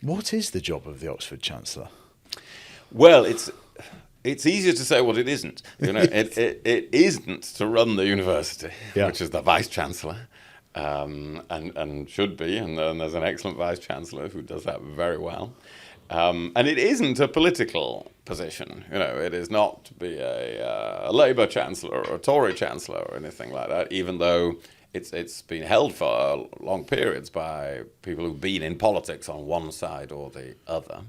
What is the job of the Oxford Chancellor? Well, it's easier to say what it isn't. It isn't to run the university, Yeah. which is the vice chancellor, and should be. And there's an excellent vice chancellor who does that very well. And it isn't a political position. It is not to be a Labour chancellor or a Tory chancellor or anything like that. Even though it's been held for long periods by people who've been in politics on one side or the other.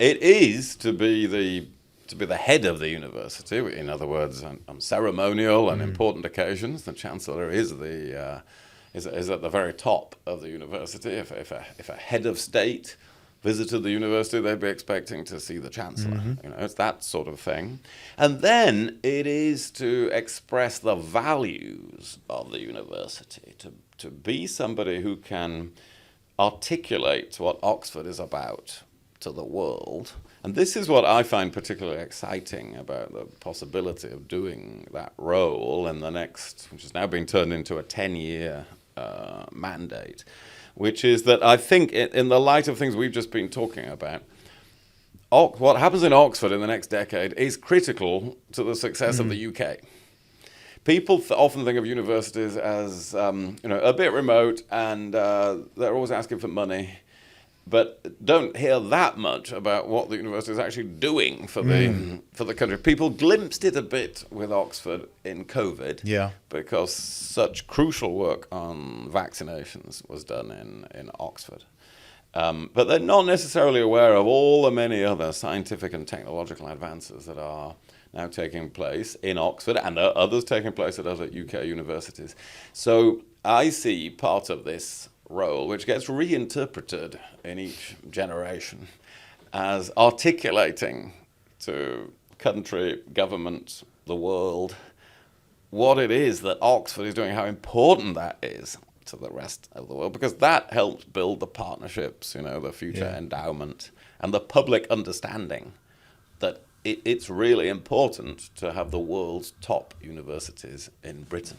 It is to be the head of the university. In other words, on ceremonial and important occasions, the chancellor is at the very top of the university. If a head of state visited the university, they'd be expecting to see the chancellor. It's that sort of thing. And then it is to express the values of the university, to be somebody who can articulate what Oxford is about to the world. And this is what I find particularly exciting about the possibility of doing that role in the next, which has now been turned into a 10-year mandate, which is that I think in the light of things we've just been talking about, what happens in Oxford in the next decade is critical to the success of the UK. People often think of universities as a bit remote, and they're always asking for money, but don't hear that much about what the university is actually doing for the country. People glimpsed it a bit with Oxford in COVID, because such crucial work on vaccinations was done in Oxford. But they're not necessarily aware of all the many other scientific and technological advances that are now taking place in Oxford, and there are others taking place at other UK universities. So I see part of this role, which gets reinterpreted in each generation, as articulating to country, government, the world, what it is that Oxford is doing, how important that is to the rest of the world, because that helps build the partnerships, the future endowment, and the public understanding that it's really important to have the world's top universities in Britain.